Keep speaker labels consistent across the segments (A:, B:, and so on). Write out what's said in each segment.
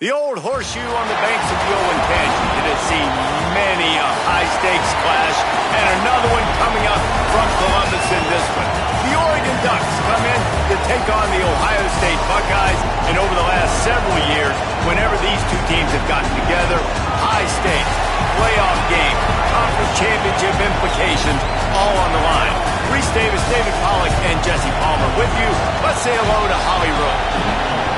A: The old horseshoe on the banks of the Owen Canyon. It has seen many a high-stakes clash, and another one coming up from Columbus in this one. The Oregon Ducks come in to take on the Ohio State Buckeyes, and over the last several years, whenever these two teams have gotten together, high-stakes, playoff game, conference championship implications, all on the line. Reese Davis, David Pollack, and Jesse Palmer with you. Let's say hello to Holly Rowe.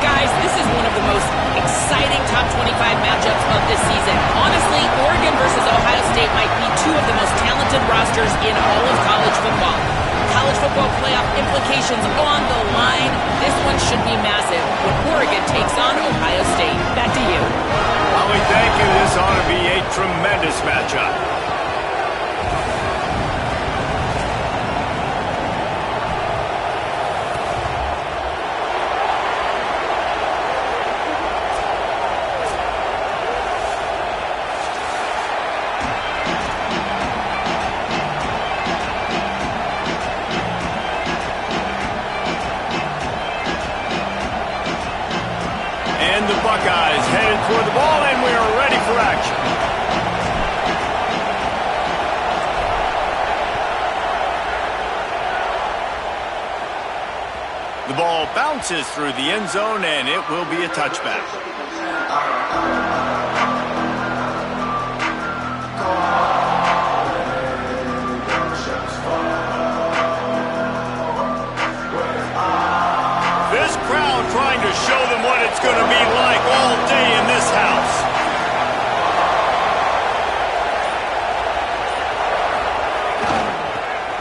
B: Guys, this is one of the most exciting top 25 matchups of this season. Honestly, Oregon versus Ohio State might be two of the most talented rosters in all of college football. College football playoff implications on the line. This one should be massive when Oregon takes on Ohio State. Back to you.
A: Holly, thank you. This ought to be a tremendous matchup. And the Buckeyes headed toward the ball, and we are ready for action. The ball bounces through the end zone, and it will be a touchback. This crowd trying to show them what it's going to be like all day in this house.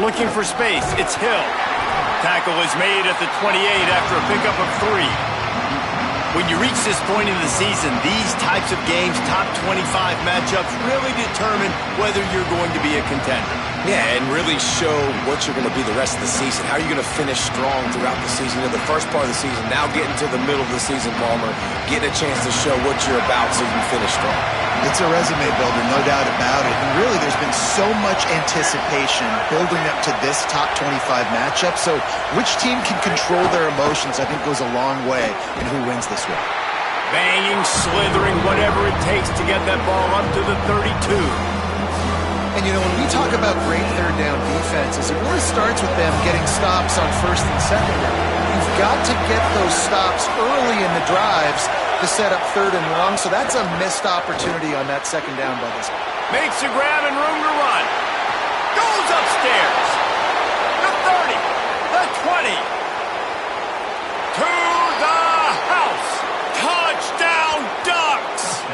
A: Looking for space, it's Hill. Tackle is made at the 28 after a pickup of 3. When you reach this point in the season, these types of games, top 25 matchups, really determine whether you're going to be a contender.
C: Yeah, and really show what you're going to be the rest of the season. How are you going to finish strong throughout the season? The first part of the season, now getting to the middle of the season, Palmer, getting a chance to show what you're about so you can finish strong.
D: It's a resume builder, no doubt about it. And really, there's been so much anticipation building up to this top 25 matchup. So which team can control their emotions, I think, goes a long way in who wins this one.
A: Banging, slithering, whatever it takes to get that ball up to the 32.
D: And, you know, when we talk about great third down defenses, it really starts with them getting stops on first and second down. You've got to get those stops early in the drives to set up third and long, so that's a missed opportunity on that second down by this guy.
A: Makes a grab and room to run. Goes upstairs. The 30. The 20. To the house. Touchdown, Ducks!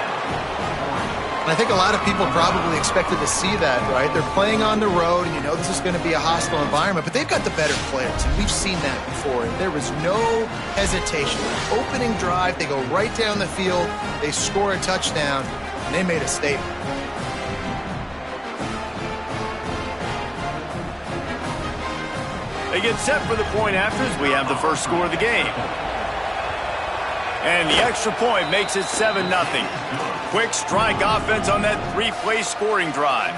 D: And I think a lot of people probably expected to see that, right? They're playing on the road, and you know this is going to be a hostile environment, but they've got the better players, and we've seen that before. And there was no hesitation. Opening drive, they go right down the field, they score a touchdown, and they made a statement.
A: They get set for the point after as we have the first score of the game. And the extra point makes it 7-0. Quick strike offense on that 3-play scoring drive.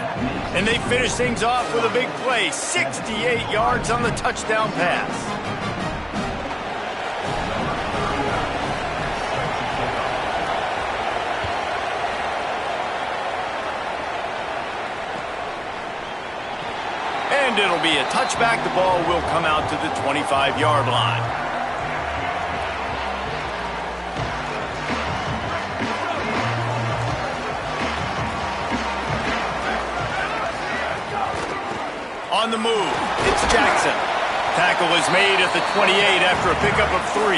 A: And they finish things off with a big play, 68 yards on the touchdown pass. And it'll be a touchback. The ball will come out to the 25-yard line. On the move, it's Jackson. Tackle is made at the 28 after a pickup of 3.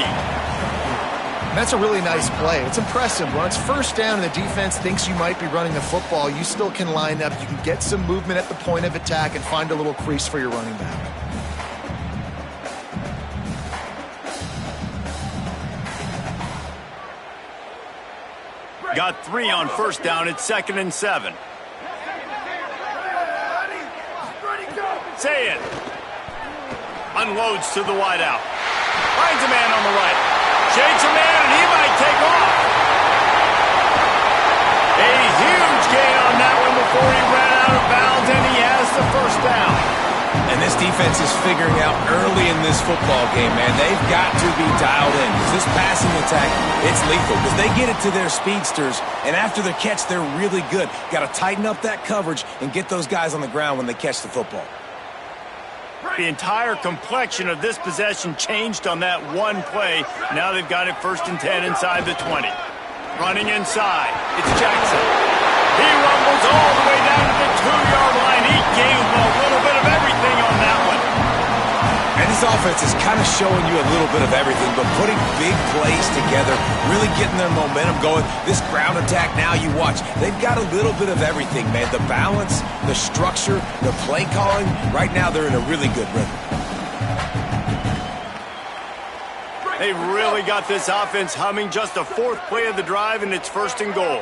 D: That's a really nice play. It's impressive. When it's first down and the defense thinks you might be running the football, you still can line up. You can get some movement at the point of attack and find a little crease for your running back.
A: Got 3 on first down. It's 2nd and 7. Say it. Unloads to the wideout. Finds a man on the right. Shakes a man, and he might take off. A huge gain on that one before he ran out of bounds, and he has the first down.
C: And this this defense is figuring out early in this football game, man, they've got to be dialed in. Because this passing attack, it's lethal. Because they get it to their speedsters, and after the catch, they're really good. Got to tighten up that coverage and get those guys on the ground when they catch the football.
A: The entire complexion of this possession changed on that one play. Now they've got it 1st and 10 inside the 20. Running inside, it's Jackson. He rumbles all the way down to the 2-yard line. He gave a little bit of everything on that one.
C: And this offense is kind of showing you a little bit of everything, but putting big plays together, really getting their momentum going. This ground attack now, you watch, they've got a little bit of everything, man. The balance, the structure, the play calling. Right now, they're in a really good rhythm.
A: They really got this offense humming. Just the 4th play of the drive, and it's 1st and goal.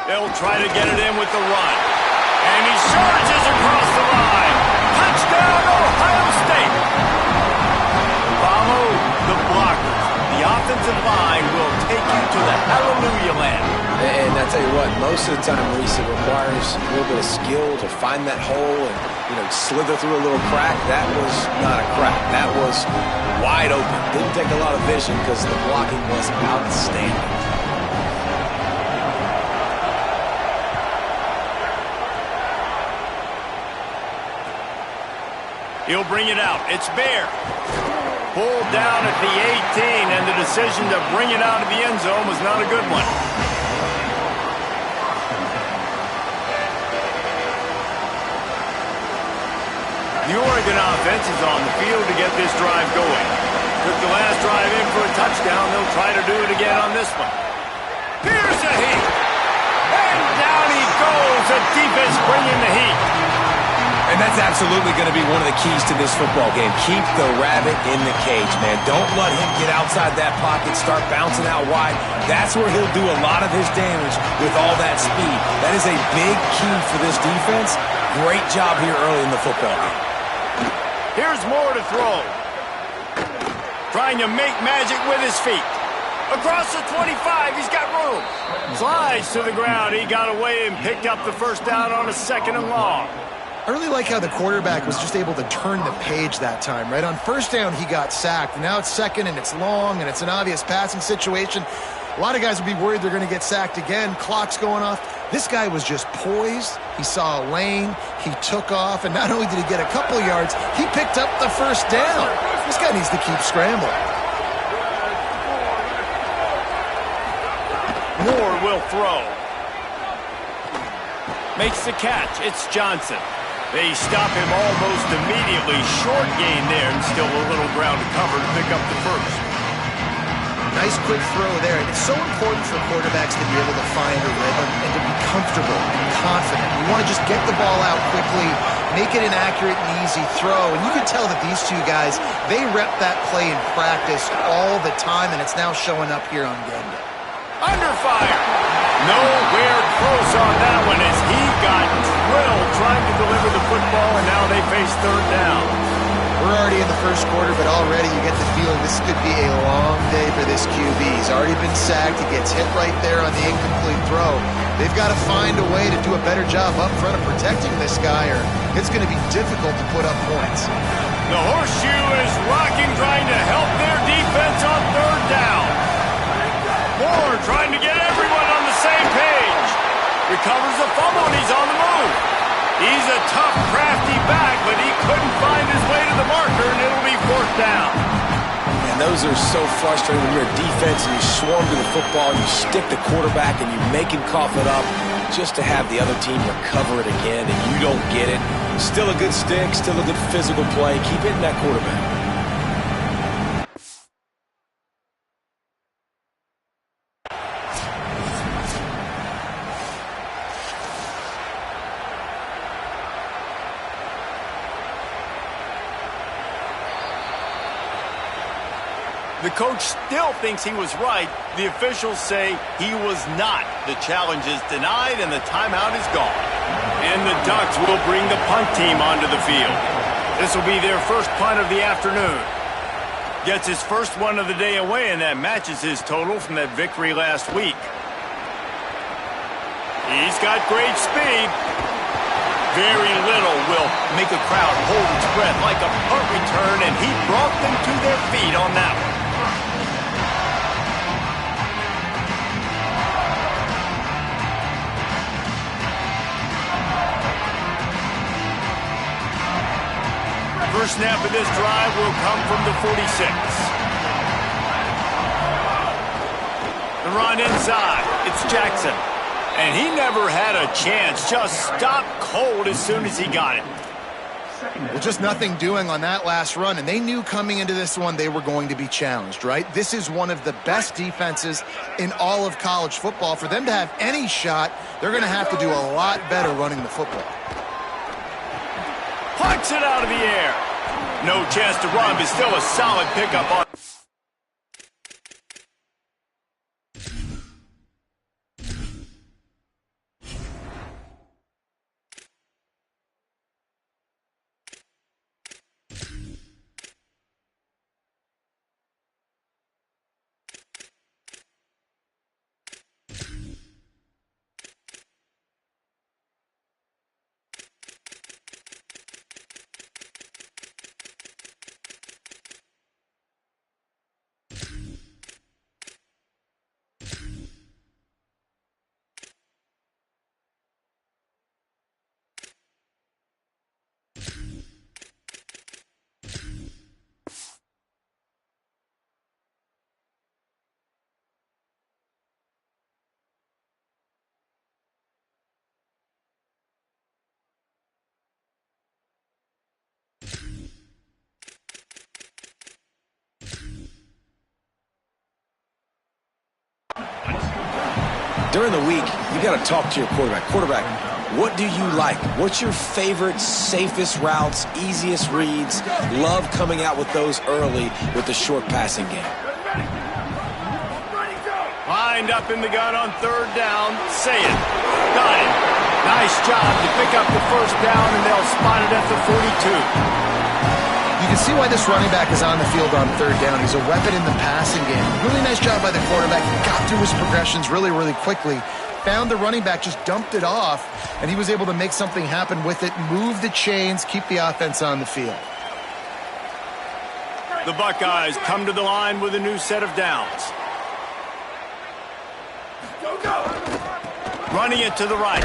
A: They'll try to get it in with the run. And he surges across the line. Touchdown, Ohio State. Follow the blockers. The offensive line will take you to the hallelujah land.
C: And I tell you what, most of the time, Reese, it requires a little bit of skill to find that hole and, slither through a little crack. That was not a crack. That was wide open. Didn't take a lot of vision because the blocking was outstanding.
A: He'll bring it out. It's Bear. Pulled down at the 18, and the decision to bring it out of the end zone was not a good one. The Oregon offense is on the field to get this drive going. Took the last drive in for a touchdown. They'll try to do it again on this one. Here's the heat. And down he goes. The defense bringing the heat.
C: And that's absolutely going to be one of the keys to this football game. Keep the rabbit in the cage, man. Don't let him get outside that pocket, start bouncing out wide. That's where he'll do a lot of his damage with all that speed. That is a big key for this defense. Great job here early in the football game.
A: Here's Moore to throw. Trying to make magic with his feet. Across the 25, he's got room. Slides to the ground. He got away and picked up the 1st down on a 2nd and long.
D: I really like how the quarterback was just able to turn the page that time, right? On 1st down, he got sacked. Now it's 2nd, and it's long, and it's an obvious passing situation. A lot of guys would be worried they're going to get sacked again. Clock's going off. This guy was just poised. He saw a lane. He took off, and not only did he get a couple yards, he picked up the 1st down. This guy needs to keep scrambling.
A: Moore will throw. Makes the catch. It's Johnson. They stop him almost immediately. Short gain there, and still a little ground to cover to pick up the 1st.
D: Nice quick throw there. It's so important for quarterbacks to be able to find a rhythm and to be comfortable and confident. You want to just get the ball out quickly, make it an accurate and easy throw. And you can tell that these two guys, they rep that play in practice all the time, and it's now showing up here on game day.
A: Under fire. Nowhere close on that one as he got drilled trying to deliver the football, and now they face 3rd down.
D: We're already in the 1st quarter, but already you get the feeling this could be a long day for this QB. He's already been sacked. He gets hit right there on the incomplete throw. They've got to find a way to do a better job up front of protecting this guy, or it's going to be difficult to put up points.
A: The horseshoe is rocking, trying to help their defense on 3rd down. Moore trying to get everyone on the same page. Recovers the fumble, and he's on the move. He's a tough, crafty back, but he couldn't find his way to the marker, and it'll be 4th down.
C: And those are so frustrating when you're a defense and you swarm to the football, you stick the quarterback, and you make him cough it up just to have the other team recover it again, and you don't get it. Still a good stick, still a good physical play. Keep hitting that quarterback.
A: The coach still thinks he was right. The officials say he was not. The challenge is denied, and the timeout is gone. And the Ducks will bring the punt team onto the field. This will be their 1st punt of the afternoon. Gets his 1st one of the day away, and that matches his total from that victory last week. He's got great speed. Very little will make a crowd hold its breath like a punt return, and he brought them to their feet on that one. First snap of this drive will come from the 46. The run inside. It's Jackson. And he never had a chance. Just stopped cold as soon as he got it.
D: Well, just nothing doing on that last run, and they knew coming into this one they were going to be challenged, right? This is one of the best defenses in all of college football. For them to have any shot, they're going to have to do a lot better running the football.
A: Punts it out of the air. No chance to run, but still a solid pickup on.
C: During the week, you got to talk to your quarterback. Quarterback, what do you like? What's your favorite, safest routes, easiest reads? Love coming out with those early with the short passing game.
A: Lined up in the gun on third down. Say it. Got it. Nice job to pick up the first down, and they'll spot it at the 42.
D: You can see why this running back is on the field on third down. He's a weapon in the passing game. Really nice job by the quarterback. He got through his progressions really, really quickly. Found the running back, just dumped it off, and he was able to make something happen with it, move the chains, keep the offense on the field.
A: The Buckeyes come to the line with a new set of downs. Running it to the right.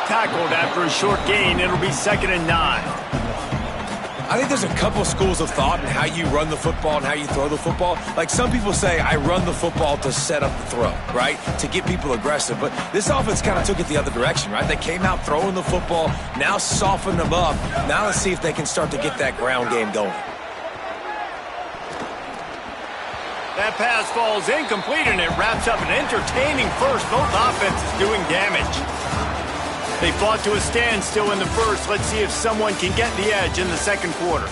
A: Tackled after a short gain. It'll be 2nd and 9.
C: I think there's a couple schools of thought in how you run the football and how you throw the football. Like some people say, I run the football to set up the throw, right? To get people aggressive. But this offense kind of took it the other direction, right? They came out throwing the football, now softened them up. Now let's see if they can start to get that ground game going.
A: That pass falls incomplete, and it wraps up an entertaining first. Both offenses doing damage. They fought to a standstill in the first. Let's see if someone can get the edge in the second quarter.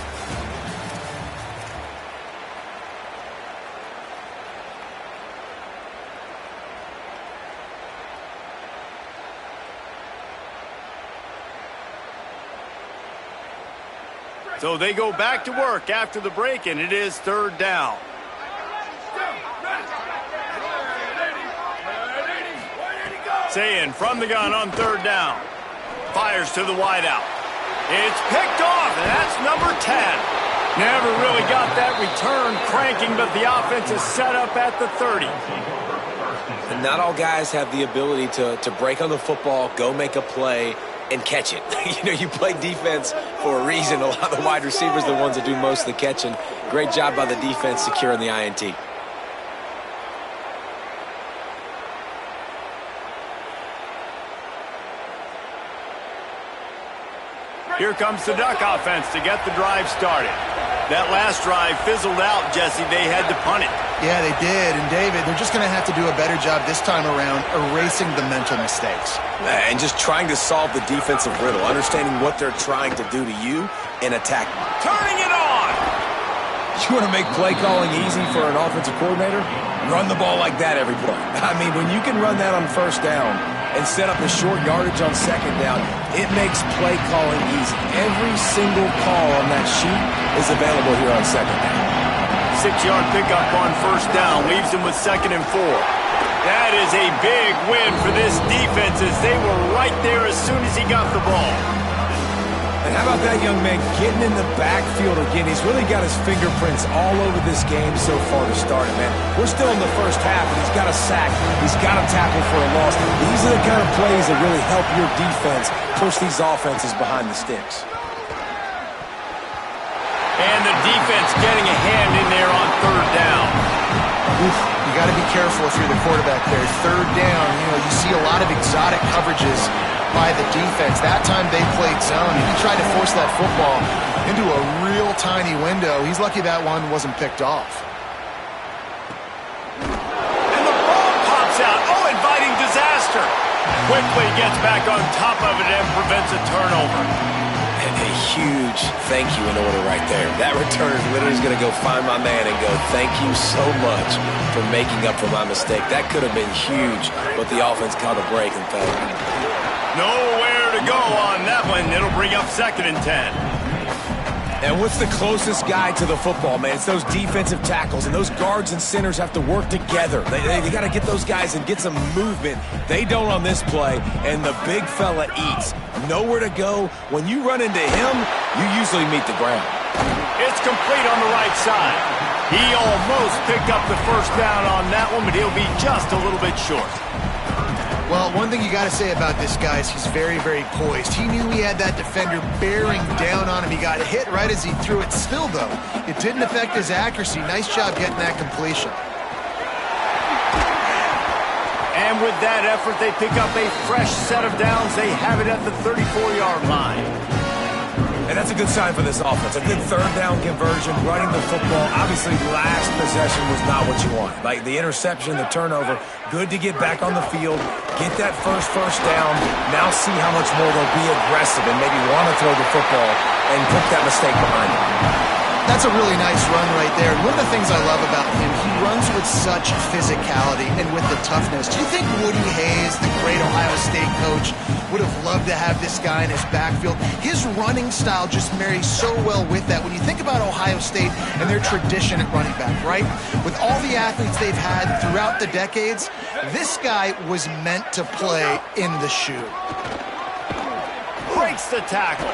A: So they go back to work after the break, and it is third down. Sayin from the gun on third down. Fires to the wideout. It's picked off, and that's number 10. Never really got that return cranking, but the offense is set up at the 30.
C: And not all guys have the ability to break on the football, go make a play, and catch it. You know, you play defense for a reason. A lot of the wide receivers are the ones that do most of the catching. Great job by the defense securing the INT.
A: Here comes the Duck offense to get the drive started. That last drive fizzled out, Jesse. They had to punt it.
D: Yeah, they did. And, David, they're just going to have to do a better job this time around erasing the mental mistakes.
C: And just trying to solve the defensive riddle, understanding what they're trying to do to you and attack.
A: Turning it on!
C: You want to make play calling easy for an offensive coordinator? Run the ball like that every play. I mean, when you can run that on first down and set up the short yardage on second down, it makes play calling easy. Every single call on that sheet is available here on second down.
A: 6-yard pickup on first down. Leaves him with 2nd and 4. That is a big win for this defense as they were right there as soon as he got the ball.
C: And how about that young man getting in the backfield again? He's really got his fingerprints all over this game so far to start it, man. We're still in the first half, and he's got a sack. He's got a tackle for a loss. These are the kind of plays that really help your defense push these offenses behind the sticks.
A: And the defense getting a hand in there on 3rd down.
D: Oof, you got to be careful if you're the quarterback there. 3rd down, you see a lot of exotic coverages by the defense. That time they played zone, and he tried to force that football into a real tiny window. He's lucky that one wasn't picked off.
A: And the ball pops out. Oh, inviting disaster. Quickly gets back on top of it and prevents a turnover.
C: And a huge thank you in order right there. That return literally is going to go find my man and go, thank you so much for making up for my mistake. That could have been huge, but the offense caught a break and fell.
A: Nowhere to go on that one. It'll bring up 2nd and 10.
C: And what's the closest guy to the football, man? It's those defensive tackles, and those guards and centers have to work together. They got to get those guys and get some movement. They don't on this play, and the big fella eats. Nowhere to go. When you run into him, you usually meet the ground.
A: It's complete on the right side. He almost picked up the first down on that one, but he'll be just a little bit short.
D: Well, one thing you got to say about this guy is he's very, very poised. He knew he had that defender bearing down on him. He got hit right as he threw it. Still, though, it didn't affect his accuracy. Nice job getting that completion.
A: And with that effort, they pick up a fresh set of downs. They have it at the 34-yard line.
C: And that's a good sign for this offense. A good 3rd down conversion, running the football. Obviously, last possession was not what you want. Like the interception, the turnover, good to get back on the field, get that first down. Now see how much more they'll be aggressive and maybe want to throw the football and put that mistake behind them.
D: That's a really nice run right there. One of the things I love about him, he runs with such physicality and with the toughness. Do you think Woody Hayes, the great Ohio State coach, would have loved to have this guy in his backfield? His running style just marries so well with that. When you think about Ohio State and their tradition at running back, right? With all the athletes they've had throughout the decades, this guy was meant to play in the shoe.
A: Breaks the tackle.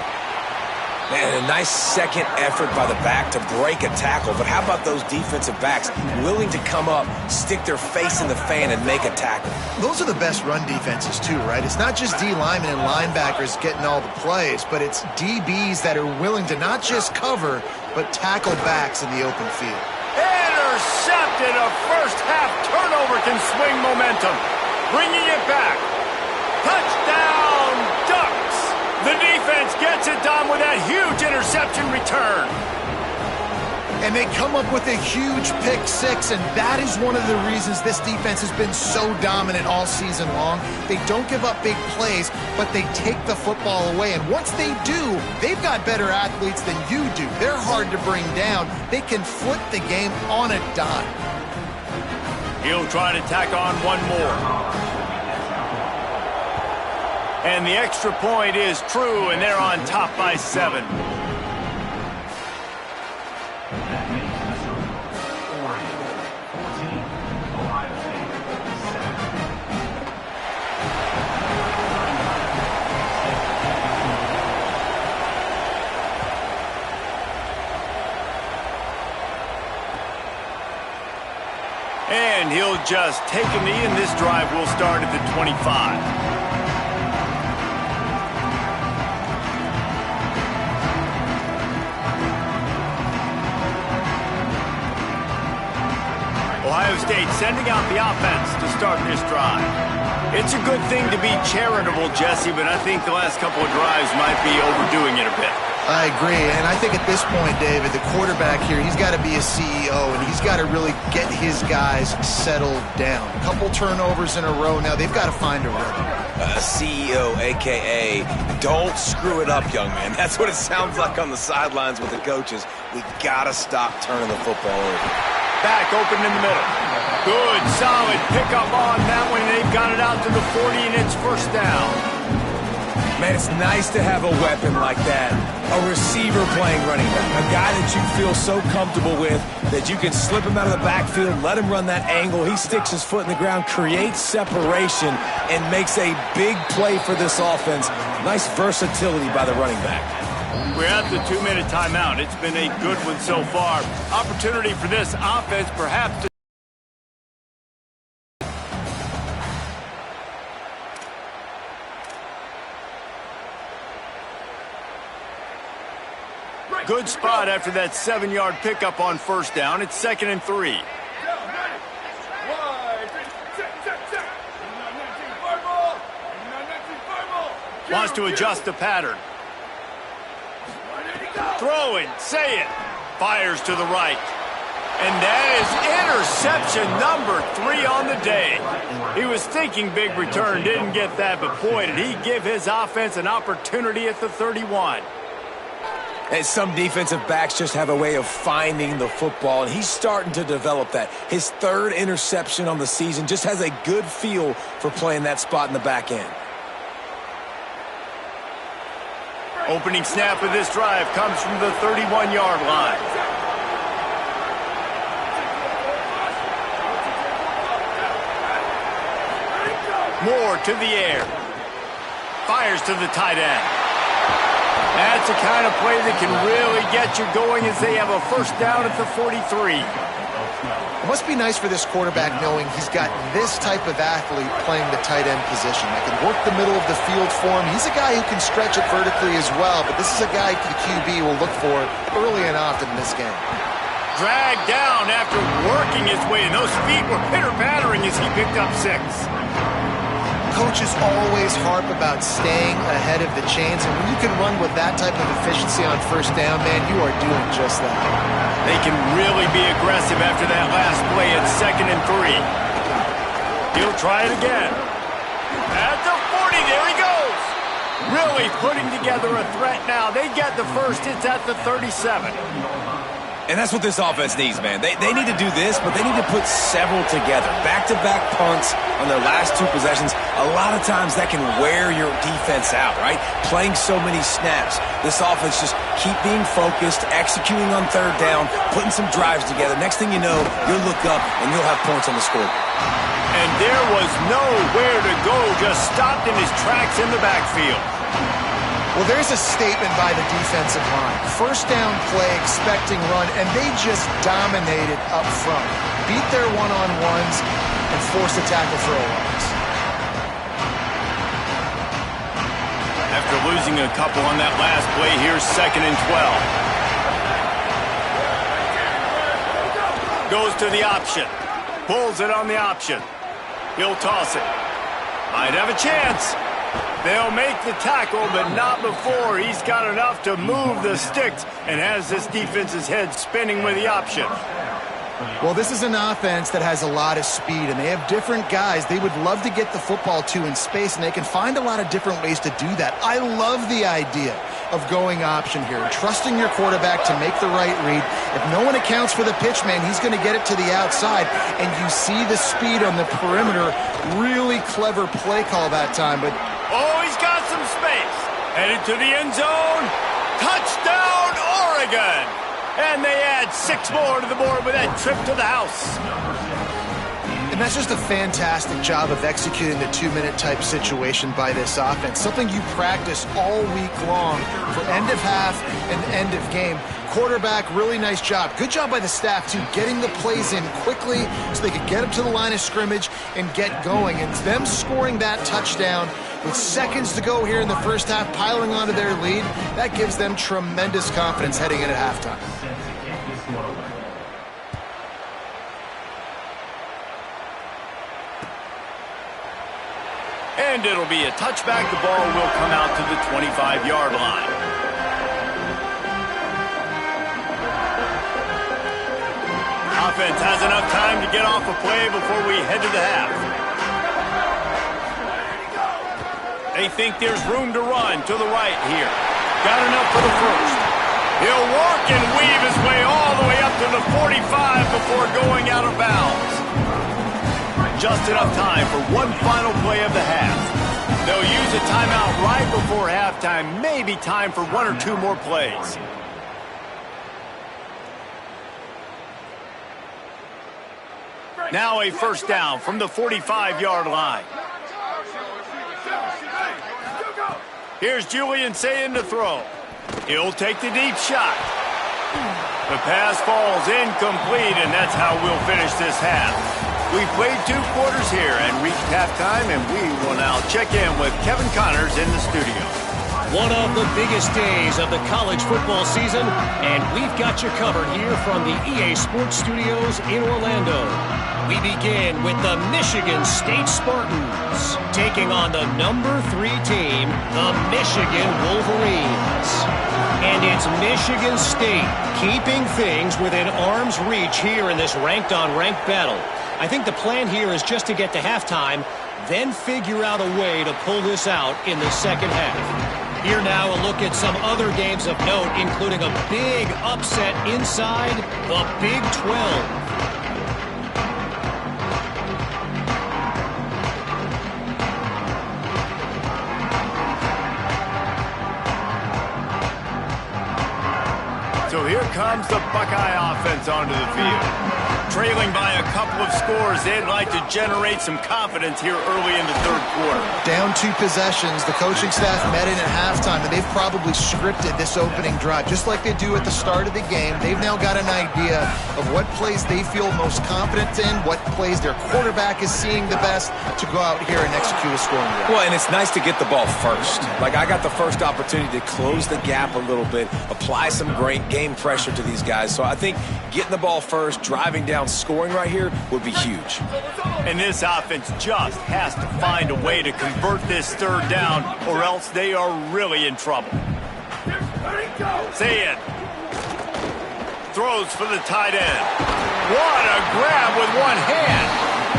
C: Man, a nice second effort by the back to break a tackle. But how about those defensive backs willing to come up, stick their face in the fan, and make a tackle?
D: Those are the best run defenses, too, right? It's not just D linemen and linebackers getting all the plays, but it's DBs that are willing to not just cover, but tackle backs in the open field.
A: Intercepted. A first-half turnover can swing momentum. Bringing it back. Touchdown, Ducks. The defense gets it done with that huge interception return.
D: And they come up with a huge pick-6, and that is one of the reasons this defense has been so dominant all season long. They don't give up big plays, but they take the football away. And once they do, they've got better athletes than you do. They're hard to bring down. They can flip the game on a dime.
A: He'll try to tack on one more. And the extra point is true, and they're on top by 7. And he'll just take a knee, and this drive will start at the 25. Ohio State sending out the offense to start this drive. It's a good thing to be charitable, Jesse, but I think the last couple of drives might be overdoing it a bit.
D: I agree, and I think at this point, David, the quarterback here, he's got to be a CEO, and he's got to really get his guys settled down. A couple turnovers in a row now. They've got to find a rhythm.
C: CEO, a.k.a. don't screw it up, young man. That's what it sounds like on the sidelines with the coaches. We got to stop turning the football over.
A: Back open in the middle. Good, solid pickup on that one. They've got it out to the 40, and it's first down.
C: Man, it's nice to have a weapon like that. A receiver playing running back. A guy that you feel so comfortable with that you can slip him out of the backfield, let him run that angle. He sticks his foot in the ground, creates separation, and makes a big play for this offense. Nice versatility by the running back.
A: We're at the 2-minute timeout. It's been a good one so far. Opportunity for this offense perhaps to... Good spot after that 7-yard pickup on first down. It's 2nd and 3. Wants to adjust the pattern. Throwing, say it. Fires to the right. And that is interception number 3 on the day. He was thinking big return, didn't get that, but boy, did he give his offense an opportunity at the 31.
C: And some defensive backs just have a way of finding the football, and he's starting to develop that. His 3rd interception on the season, just has a good feel for playing that spot in the back end.
A: Opening snap of this drive comes from the 31-yard line. Moore to the air. Fires to the tight end. That's the kind of play that can really get you going as they have a first down at the 43.
D: It must be nice for this quarterback knowing he's got this type of athlete playing the tight end position that can work the middle of the field for him. He's a guy who can stretch it vertically as well, but this is a guy the QB will look for early and often in this game.
A: Dragged down after working his way, and those feet were pitter-pattering as he picked up 6.
D: Coaches always harp about staying ahead of the chains, and when you can run with that type of efficiency on first down, man, you are doing just that.
A: They can really be aggressive after that last play at 2nd and 3. He'll try it again. At the 40, there he goes. Really putting together a threat now. They get the first, it's at the 37.
C: And that's what this offense needs, man. They need to do this, but they need to put several together. Back-to-back punts on their last 2 possessions. A lot of times that can wear your defense out, right? Playing so many snaps. This offense just keep being focused, executing on 3rd down, putting some drives together. Next thing you know, you'll look up and you'll have points on the scoreboard.
A: And there was nowhere to go, just stopped in his tracks in the backfield.
D: Well, there's a statement by the defensive line. First down play, expecting run, and they just dominated up front. Beat their one-on-ones and forced a tackle for a loss.
A: After losing a couple on that last play, here's 2nd and 12. Goes to the option. Pulls it on the option. He'll toss it. Might have a chance. They'll make the tackle, but not before he's got enough to move the sticks and has this defense's head spinning with the option.
D: Well, this is an offense that has a lot of speed, and they have different guys they would love to get the football to in space, and they can find a lot of different ways to do that. I love the idea of going option here, trusting your quarterback to make the right read. If no one accounts for the pitch, man, he's going to get it to the outside, and you see the speed on the perimeter. Really clever play call that time, but
A: oh, he's got some space. Headed to the end zone. Touchdown, Oregon. And they add 6 more to the board with that trip to the house.
D: And that's just a fantastic job of executing the 2-minute type situation by this offense. Something you practice all week long for end of half and end of game. Quarterback, really nice job. Good job by the staff, too, getting the plays in quickly so they could get up to the line of scrimmage and get going. And them scoring that touchdown with seconds to go here in the first half, piling onto their lead, that gives them tremendous confidence heading in at halftime.
A: And it'll be a touchback. The ball will come out to the 25-yard line. Offense has enough time to get off a play before we head to the half. They think there's room to run to the right here. Got enough for the first. He'll work and weave his way all the way up to the 45 before going out of bounds. Just enough time for one final play of the half. They'll use a timeout right before halftime. Maybe time for one or two more plays. Now a first down from the 45-yard line. Here's Julian Sayin to throw. He'll take the deep shot. The pass falls incomplete, and that's how we'll finish this half. We've played 2 quarters here and reached halftime, and we will now check in with Kevin Connors in the studio.
E: One of the biggest days of the college football season, and we've got you covered here from the EA Sports Studios in Orlando. We begin with the Michigan State Spartans taking on the number 3 team, the Michigan Wolverines. And it's Michigan State keeping things within arm's reach here in this ranked-on-ranked battle. I think the plan here is just to get to halftime, then figure out a way to pull this out in the second half. Here now a look at some other games of note, including a big upset inside the Big 12.
A: So here comes the Buckeye offense onto the field. Trailing by a couple of scores, they'd like to generate some confidence here early in the third quarter.
D: Down 2 possessions, the coaching staff met in at halftime, and they've probably scripted this opening drive. Just like they do at the start of the game, they've now got an idea of what plays they feel most confident in, what plays their quarterback is seeing the best to go out here and execute a scoring drive.
C: Well, and it's nice to get the ball first. Like, I got the first opportunity to close the gap a little bit, apply some great game pressure to these guys. So I think getting the ball first, driving down, scoring right here would be huge.
A: And this offense just has to find a way to convert this third down, or else they are really in trouble. Say it. Throws for the tight end. What a grab with one hand.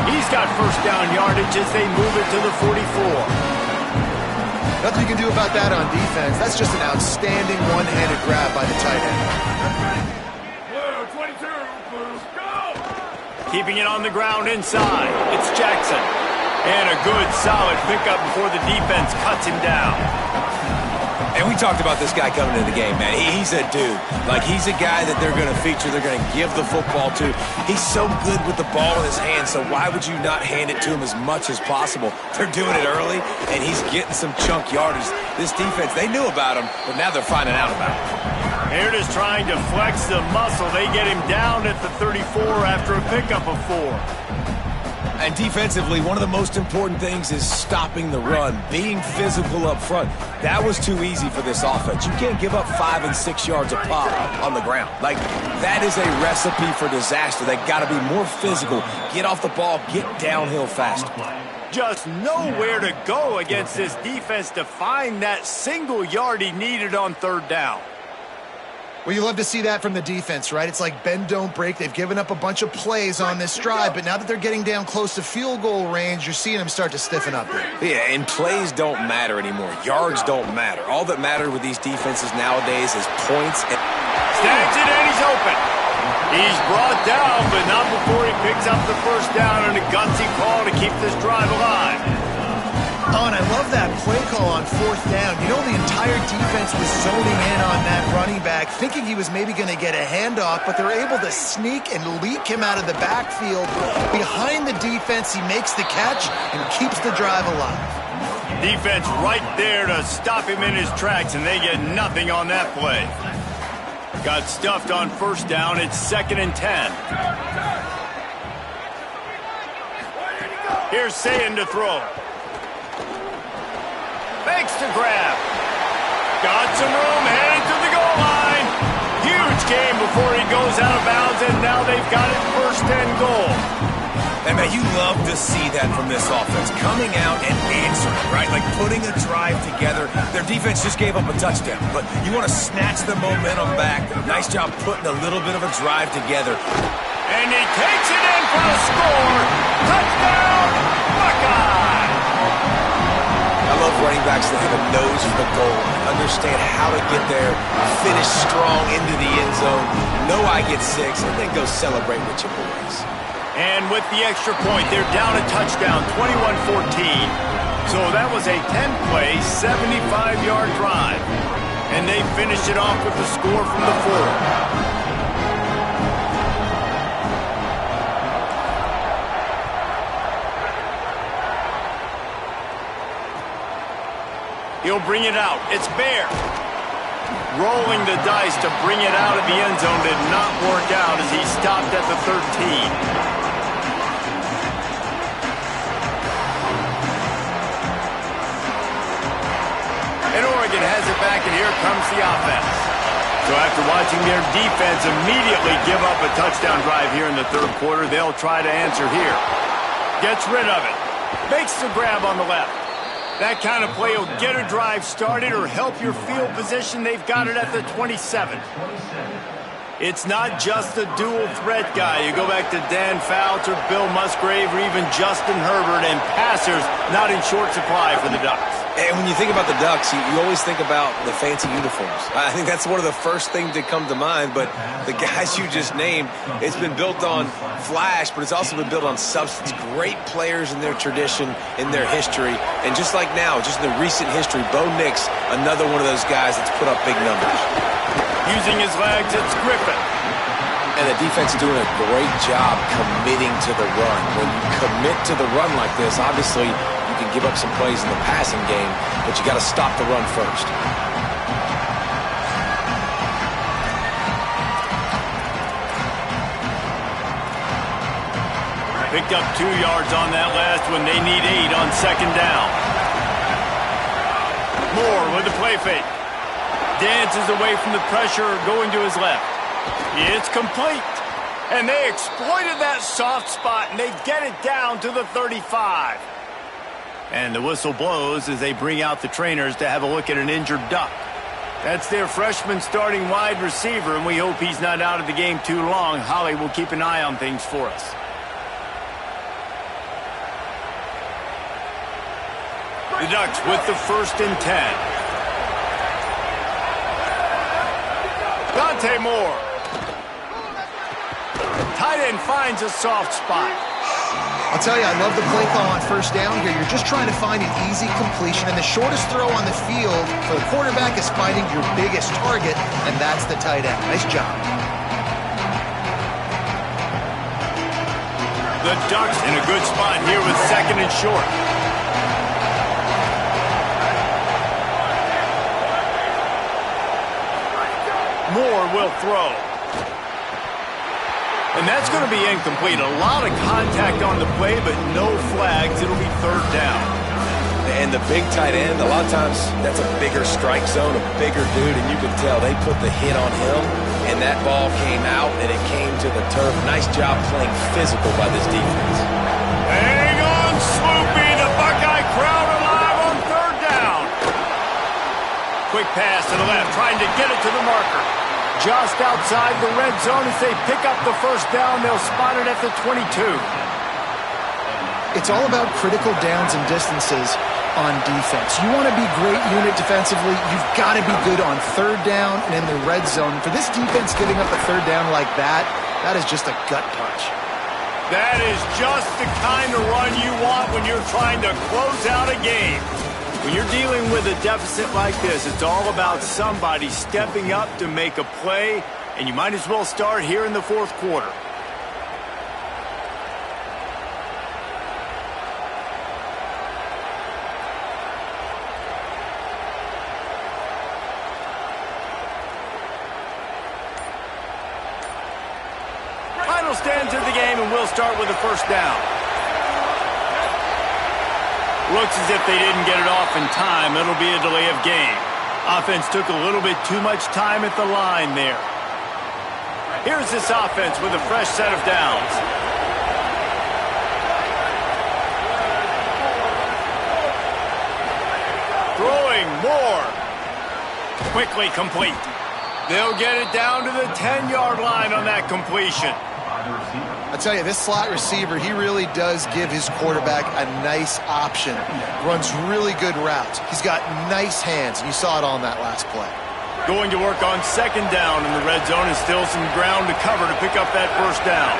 A: He's got first down yardage as they move it to the 44.
D: Nothing you can do about that on defense. That's just an outstanding one-handed grab by the tight end.
A: Keeping it on the ground inside. It's Jackson. And a good, solid pickup before the defense cuts him down.
C: And we talked about this guy coming into the game, man. He's a dude. Like, he's a guy that they're going to feature, they're going to give the football to. He's so good with the ball in his hands, so why would you not hand it to him as much as possible? They're doing it early, and he's getting some chunk yardage. This defense, they knew about him, but now they're finding out about him.
A: They're just trying to flex the muscle. They get him down at the 34 after a pickup of 4.
C: And defensively, one of the most important things is stopping the run, being physical up front. That was too easy for this offense. You can't give up 5 and 6 yards a pop on the ground. Like, that is a recipe for disaster. They got to be more physical, get off the ball, get downhill faster.
A: Just nowhere to go against this defense to find that single yard he needed on third down.
D: Well, you love to see that from the defense, right? It's like bend, don't break. They've given up a bunch of plays on this drive, but now that they're getting down close to field goal range, you're seeing them start to stiffen up there.
C: Yeah, and plays don't matter anymore. Yards don't matter. All that matters with these defenses nowadays is points.
A: Snags it, and he's open. He's brought down, but not before he picks up the first down and a gutsy call to keep this drive alive.
D: Oh, and I love that play call on fourth down. You know, the entire defense was zoning in on that running back, thinking he was maybe going to get a handoff, but they're able to sneak and leak him out of the backfield. Behind the defense, he makes the catch and keeps the drive alive.
A: Defense right there to stop him in his tracks, and they get nothing on that play. Got stuffed on first down. It's 2nd and 10. Here's Sayin to throw. Fakes to grab. Got some room, headed to the goal line. Huge game before he goes out of bounds, and now they've got it 1st and goal.
C: And, man, you love to see that from this offense. Coming out and answering, right? Like putting a drive together. Their defense just gave up a touchdown, but you want to snatch the momentum back. Nice job putting a little bit of a drive together.
A: And he takes it in for a score. Touchdown, Buckeye!
C: I love running backs that have a nose for the goal, understand how to get there, finish strong into the end zone, know I get 6, and then go celebrate with your boys.
A: And with the extra point, they're down a touchdown, 21-14. So that was a 10-play, 75-yard drive. And they finished it off with the score from the 4. He'll bring it out. It's Bear. Rolling the dice to bring it out of the end zone did not work out as he stopped at the 13. And Oregon has it back, and here comes the offense. So after watching their defense immediately give up a touchdown drive here in the third quarter, they'll try to answer here. Gets rid of it. Makes the grab on the left. That kind of play will get a drive started or help your field position. They've got it at the 27. It's not just a dual threat guy. You go back to Dan Fouts or Bill Musgrave or even Justin Herbert, and passers not in short supply for the Ducks.
C: And when you think about the Ducks, you always think about the fancy uniforms. I think that's one of the first things that come to mind, but the guys you just named, it's been built on flash, but it's also been built on substance. Great players in their tradition, in their history, and just like now, just in the recent history, Bo Nix, another one of those guys that's put up big numbers.
A: Using his legs, it's Griffin.
C: And the defense is doing a great job committing to the run. When you commit to the run like this, obviously you can give up some plays in the passing game, but you got to stop the run first.
A: Picked up 2 yards on that last one. They need 8 on second down. Moore with the play fake. Dances away from the pressure, going to his left. It's complete. And they exploited that soft spot, and they get it down to the 35. And the whistle blows as they bring out the trainers to have a look at an injured Duck. That's their freshman starting wide receiver, and we hope he's not out of the game too long. Holly will keep an eye on things for us. The Ducks with the 1st and 10. Dante Moore. Tight end finds a soft spot.
D: I'll tell you, I love the play call on first down here. You're just trying to find an easy completion, and the shortest throw on the field for the quarterback is finding your biggest target, and that's the tight end. Nice job.
A: The Ducks in a good spot here with 2nd and short. Moore will throw. And that's going to be incomplete. A lot of contact on the play, but no flags. It'll be 3rd down.
C: And the big tight end, a lot of times that's a bigger strike zone, a bigger dude, and you can tell they put the hit on him, and that ball came out, and it came to the turf. Nice job playing physical by this defense.
A: Hang on, Sloopy. The Buckeye crowd alive on 3rd down. Quick pass to the left, trying to get it to the marker. Just outside the red zone as they pick up the 1st down. They'll spot it at the 22.
D: It's all about critical downs and distances on defense. You want to be great unit defensively, you've got to be good on 3rd down and in the red zone. For this defense giving up a 3rd down like that, that is just a gut punch.
A: That is just the kind of run you want when you're trying to close out a game. When you're dealing with a deficit like this, it's all about somebody stepping up to make a play, and you might as well start here in the 4th quarter. Final stands of the game, and we'll start with the 1st down. Looks as if they didn't get it off in time. It'll be a delay of game. Offense took a little bit too much time at the line there. Here's this offense with a fresh set of downs. Throwing more. Quickly complete. They'll get it down to the 10-yard line on that completion.
D: I tell you, this slot receiver, he really does give his quarterback a nice option. Runs really good routes. He's got nice hands, and you saw it on that last play.
A: Going to work on 2nd down in the red zone, and still some ground to cover to pick up that 1st down.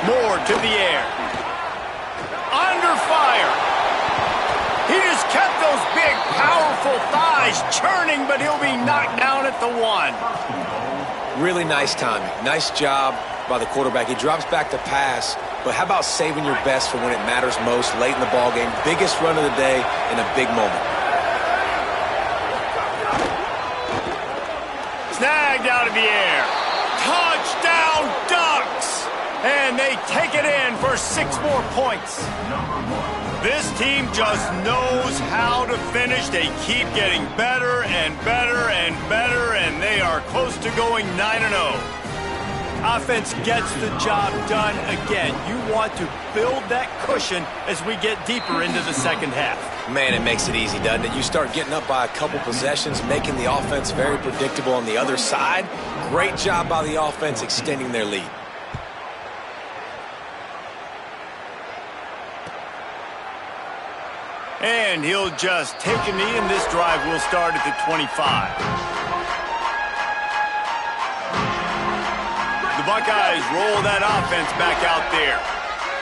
A: Moore to the air. under fire. He just kept those big, powerful thighs churning, but he'll be knocked down at the 1.
C: Really nice timing. Nice job by the quarterback. He drops back to pass, but how about saving your best for when it matters most late in the ballgame? Biggest run of the day in a big moment.
A: Snagged out of the air. Touchdown, Ducks! And they take it in for 6 more points. This team just knows how to finish. They keep getting better and better and better, and they are close to going 9-0. Offense gets the job done again. You want to build that cushion as we get deeper into the second half.
C: Man, it makes it easy, doesn't it? You start getting up by a couple possessions, making the offense very predictable on the other side. Great job by the offense extending their lead.
A: And he'll just take a knee, and this drive will start at the 25. The Buckeyes roll that offense back out there.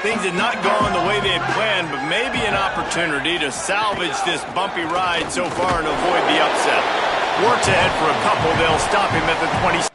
A: Things had not gone the way they had planned, but maybe an opportunity to salvage this bumpy ride so far and avoid the upset. Works ahead for a couple. They'll stop him at the 20.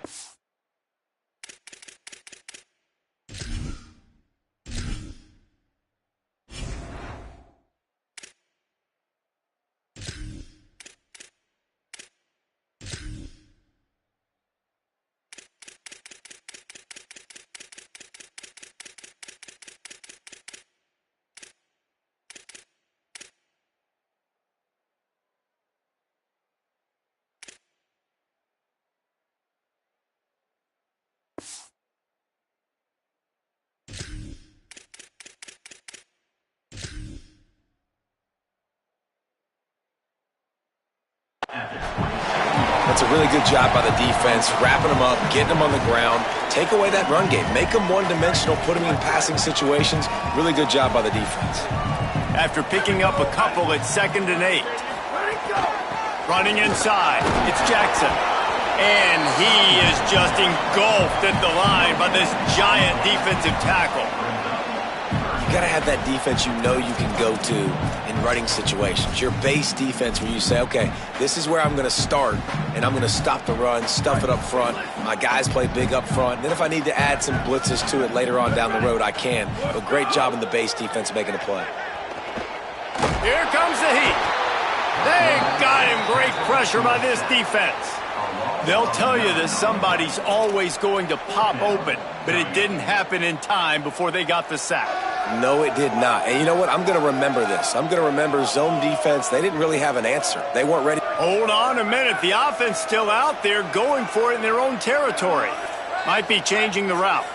C: That's a really good job by the defense, wrapping them up, getting them on the ground. Take away that run game. Make them one-dimensional, put them in passing situations. Really good job by the defense.
A: After picking up a couple at 2nd and 8. Running inside, it's Jackson. And he is just engulfed at the line by this giant defensive tackle.
C: You got to have that defense you know you can go to in running situations. Your base defense where you say, okay, this is where I'm going to start, and I'm going to stop the run, stuff it up front. My guys play big up front. And then if I need to add some blitzes to it later on down the road, I can. But great job in the base defense making a play.
A: Here comes the heat. They got him. Great pressure by this defense. They'll tell you that somebody's always going to pop open, but it didn't happen in time before they got the sack.
C: No, it did not. And you know what? I'm going to remember this. I'm going to remember zone defense. They didn't really have an answer. They weren't ready.
A: Hold on a minute. The offense still out there going for it in their own territory. Might be changing the route.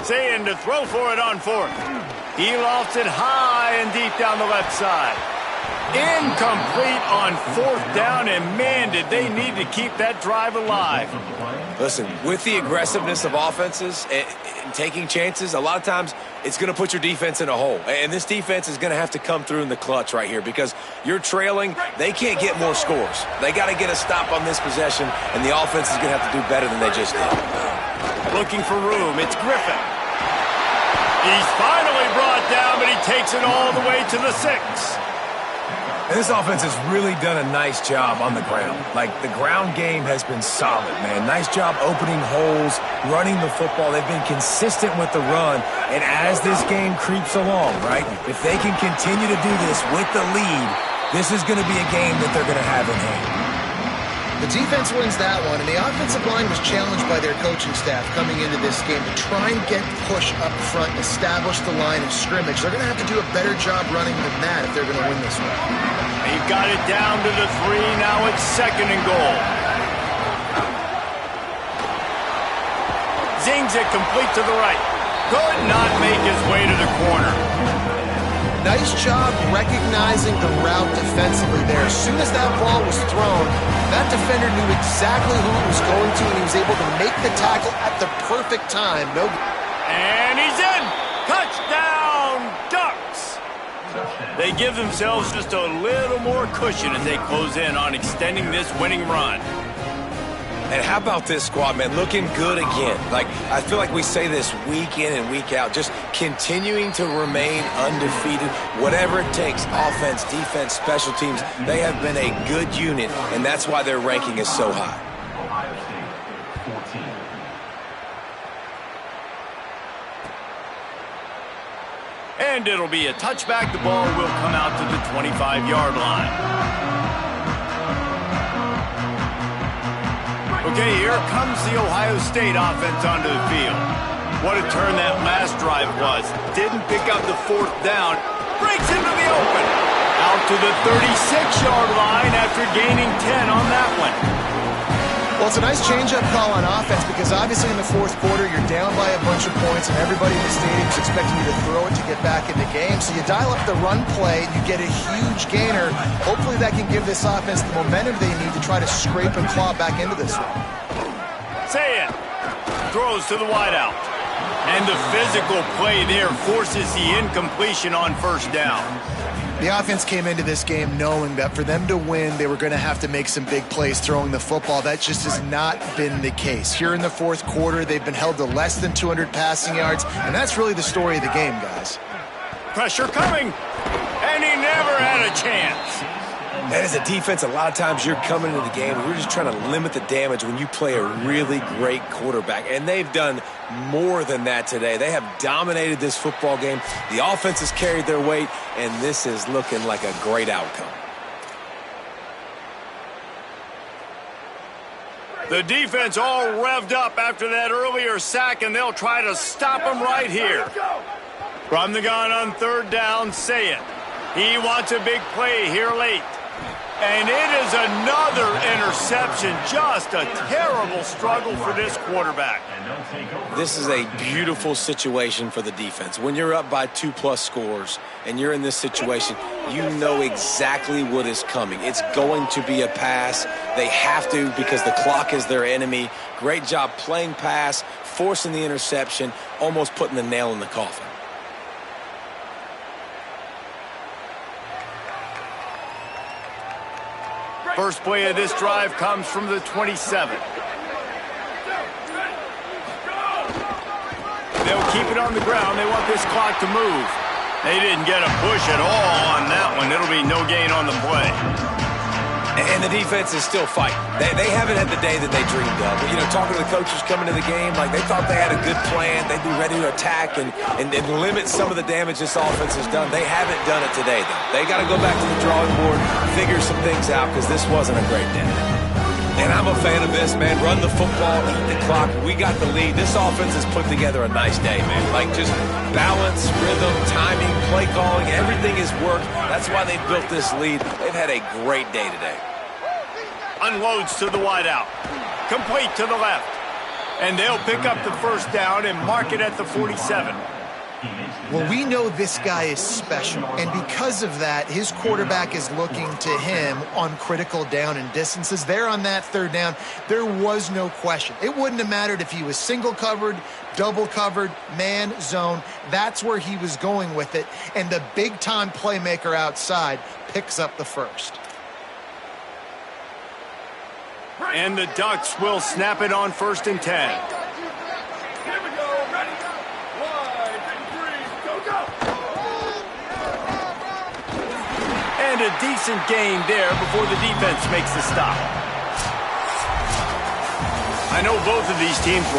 A: Saying to throw for it on 4th. He lofts it high and deep down the left side. Incomplete on 4th down, and man, did they need to keep that drive alive.
C: Listen, with the aggressiveness of offenses and taking chances, a lot of times it's going to put your defense in a hole. And this defense is going to have to come through in the clutch right here because you're trailing. They can't get more scores. They got to get a stop on this possession, and the offense is going to have to do better than they just did.
A: Looking for room. It's Griffin. He's finally brought down, but he takes it all the way to the 6.
C: And this offense has really done a nice job on the ground. Like, the ground game has been solid, man. Nice job opening holes, running the football. They've been consistent with the run. And as this game creeps along, right, if they can continue to do this with the lead, this is going to be a game that they're going to have in hand.
D: The defense wins that one, and the offensive line was challenged by their coaching staff coming into this game to try and get push up front and establish the line of scrimmage. They're going to have to do a better job running than that if they're going to win this one.
A: He got it down to the 3. Now it's 2nd and goal. Zings it complete to the right. Could not make his way to the corner.
D: Nice job recognizing the route defensively there. As soon as that ball was thrown, that defender knew exactly who it was going to, and he was able to make the tackle at the perfect time.
A: And he's in! Touchdown, Ducks! They give themselves just a little more cushion as they close in on extending this winning run.
C: And how about this squad, man? Looking good again. Like, I feel like we say this week in and week out, just continuing to remain undefeated, whatever it takes, offense, defense, special teams. They have been a good unit, and that's why their ranking is so high.
A: And it'll be a touchback. The ball will come out to the 25-yard line. Okay, here comes the Ohio State offense onto the field. What a turn that last drive was. Didn't pick up the fourth down. Breaks into the open. Out to the 36-yard line after gaining 10 on that one.
D: Well, it's a nice change-up call on offense because obviously in the fourth quarter you're down by a bunch of points and everybody in the stadium is expecting you to throw it to get back in the game. So you dial up the run play and you get a huge gainer. Hopefully that can give this offense the momentum they need to try to scrape and claw back into this one.
A: Say it. Throws to the wideout. And the physical play there forces the incompletion on first down.
D: The offense came into this game knowing that for them to win, they were going to have to make some big plays throwing the football. That just has not been the case. Here in the fourth quarter, they've been held to less than 200 passing yards, and that's really the story of the game, guys.
A: Pressure coming, and he never had a chance.
C: And as a defense, a lot of times you're coming into the game, we're just trying to limit the damage when you play a really great quarterback. And they've done more than that today. They have dominated this football game. The offense has carried their weight, and this is looking like a great outcome.
A: The defense all revved up after that earlier sack, and they'll try to stop him right here. From the gun on third down, say it. He wants a big play here late. And it is another interception. Just a terrible struggle for this quarterback.
C: This is a beautiful situation for the defense. When you're up by 2+ scores and you're in this situation, you know exactly what is coming. It's going to be a pass. They have to because the clock is their enemy. Great job playing pass, forcing the interception, almost putting the nail in the coffin.
A: First play of this drive comes from the 27. They'll keep it on the ground. They want this clock to move. They didn't get a push at all on that one. It'll be no gain on the play.
C: And the defense is still fighting. They haven't had the day that they dreamed of. You know, talking to the coaches coming to the game, like they thought they had a good plan. They'd be ready to attack and limit some of the damage this offense has done. They haven't done it today, though. They got to go back to the drawing board, figure some things out, because this wasn't a great day. And I'm a fan of this, man. Run the football, eat the clock. We got the lead. This offense has put together a nice day, man. Like just balance, rhythm, timing, play calling, everything has worked. That's why they built this lead. They've had a great day today.
A: Unloads to the wideout. Complete to the left. And they'll pick up the first down and mark it at the 47.
D: Well, we know this guy is special, and because of that, his quarterback is looking to him on critical down and distances. There on that third down, there was no question. It wouldn't have mattered if he was single covered, double covered, man, zone. That's where he was going with it, and the big-time playmaker outside picks up the first.
A: And the Ducks will snap it on 1st and 10. And a decent gain there before the defense makes the stop. I know both of these teams